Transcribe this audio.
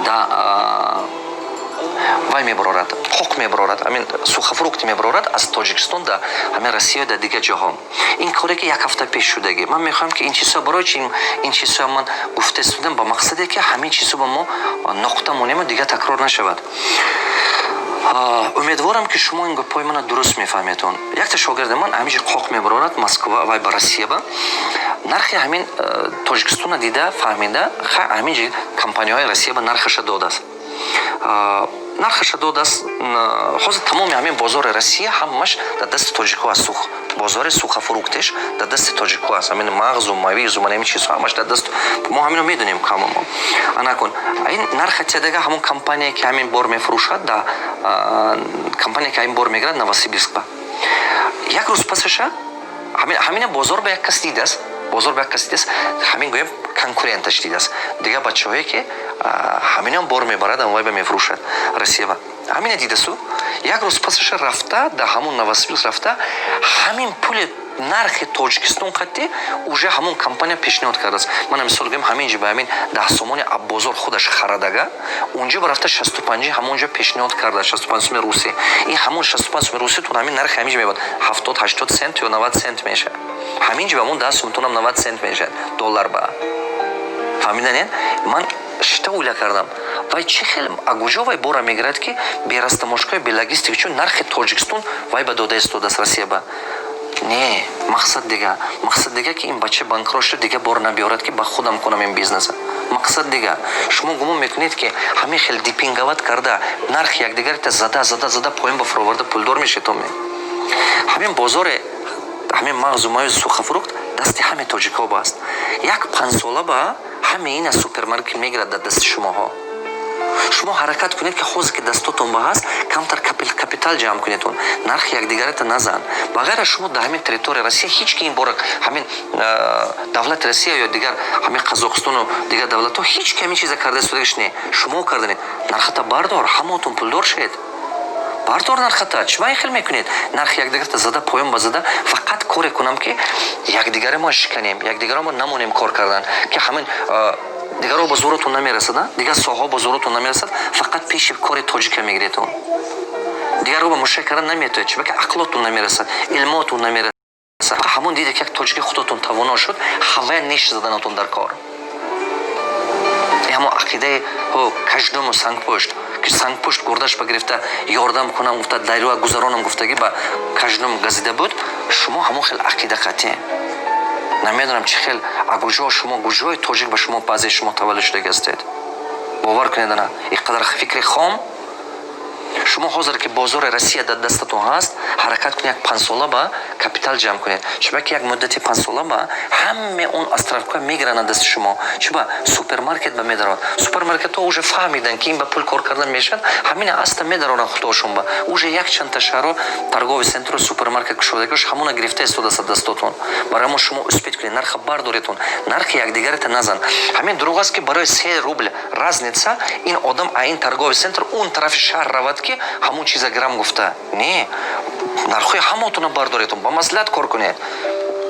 да вай мебарорад, хок мебарорад, амин сухафрукти мебарорад аз Тоҷикистон да ҳамин Россия да дигар ҷоҳо. Ин коре ки як ҳафта пеш шудаги. Ман мехоҳам ки ин чизҳо барои чи ин чизҳо ман гуфта истодам ба мақсаде ки ҳамин чизҳо ба мо ноқта монем дигар такрор нашавад. умедворам ки шумо ин гапҳои мана дуруст мефаҳметон. Якта шогирди ман ҳамиҷи қоқ мебарорад Москва вай ба Россия ба нархи ҳамин Тоҷикистона дида фаҳмида ҳамиҷи компанияҳои Россия ба нархаша додааст. нархаша додааст. ҳозир тамоми ҳамин бозори Россия ҳамаш дар дасти тоҷикҳо аст. бозори сухафруктиш дар дасти тоҷикҳо аст. ҳамин мағзу мавизу ман ҳамин чизҳо ҳамаш дар даст мо ҳамино медонем камамо. анакун ин нарха тедага ҳамон компания ки ҳамин бор мефурӯшад да компания ки ҳамин бор мегирад Новосибирскба. як рӯз пасаша ҳамина бозор ба як кас дидааст. бозор ба як кас дидааст. ҳамин гӯем конкуренташ дидааст. дигар бачаҳое ки ҳаминам бор мебарад вай ба мефурӯшад Россияба. ҳамина дидасу як рӯз пасаша рафта да ҳамон Новосибирск рафта ҳамин пули нархи Тоҷикистон қатӣ уже ҳамон компания пешниҳод кардааст. мана мисол гӯем ҳаминҷа ба ҳамин 10 сомони аббозор худаш харадага унҷа ба рафта 65 ҳамонҷа пешниҳод карда 65 сомони русӣ. ин ҳамон 65 сомони русӣ тун ҳамин нархи ҳаминҷа мебад 70-80 сент ё 90 сент мешавад. ҳаминҷа ба ҳамон 10 сом тунам 90 сент мешавад доллар ба. фаҳмиданен ман шита уйла кардам вай чӣ хел агуҷо вай бора мегирад ки берастамошкои белогистика чун нархи Тоҷикистон вай ба дода истодааст Россия ба. не мақсад дига ки ин бача банкрот шуда дига бор набиёрад ки ба худам кунам ин бизнеса. мақсад дига шумо гумон мекунед ки ҳамин хел дипинговат карда нархи якдигарта зада поин ба фуроварда пулдор мешетоме. ҳамин бозори ҳамин мағзу мавиз сухафрукт дасти ҳамин тоҷикҳо бааст. як 5 сола ба ҳамин ина супермаркет мегирад дар дасти шумоҳо. шумо ҳаракат кунед ки ҳозир ки дастотон ба ҳаст камтар капитал ҷамъ кунедтон нархи якдигарата назан. ба ғайр аз шумо дар ҳамин территорияи Россия ҳеҷ ки ин бора ҳамин давлати Россия ё дигар ҳамин Қазоқистону дигар давлатҳо ҳеҷ ки ҳамин чиза карда истодагиш не. шумо карданед нархата бардор ҳамаотон пулдор шед. бардор нархата чима ин хел мекунед нархи якдигарата зада поён ба зада фақат коре кунам ки якдигаро мо шиканем якдигаро мо намонем кор кардан ки ҳамин дигарҳо ба зӯротон намерасад дигар соҳаҳо ба зӯротон намерасад фақат пеши кори тоҷика мегиредон. дигарҳо ба мушоҳида кардан наметоед чиба ки ақлотон намерасад илмотон намерасад. ҳамон диде ки як тоҷики худотон тавоно шуд ҳавая неш заданатон дар кор. ҳамон ақидаи каждому сангпӯшт ки сангпӯшт гурдаш ба гирифта ёрдам кунам гуфта дарюа гузаронам гуфтаги ба каждум газида буд. шумо ҳамон хел ақида қатъе намедонам чӣ хел агуҷо шумо гуҷои тоҷик ба шумо баъзе шумо таваллуд шудага ҳастед. бовар кунед ана ин қадар фикри хом. шумо ҳозир ки бозори Россия дар дастатон ҳаст ҳаракат кунед як 5 сола ба капитал ҷамъ кунед. чиба ки як муддати 5 сола ба ҳаме он островка мегиранд дасти шумо. чиба супермаркет ба медарод. супермаркетҳо уже фаҳмидан ки ин ба пул кор кардан мешавад ҳамина аста медароранд худошон ба уже як чанда шаҳро торговый центру супермаркет кушодагиаш ҳамона гирифта истодааст дастотон. барои мо шумо успед кунед нарха бардоретон нархи якдигарата назан. ҳамин дурӯғ аст ки барои 3 рубл разница ин одам а ин торговый центр он тарафи шаҳр равад ки ҳамон чиза грамм гуфта. не нархои ҳамаотона бардоретон ба маслиҳат кор кунед.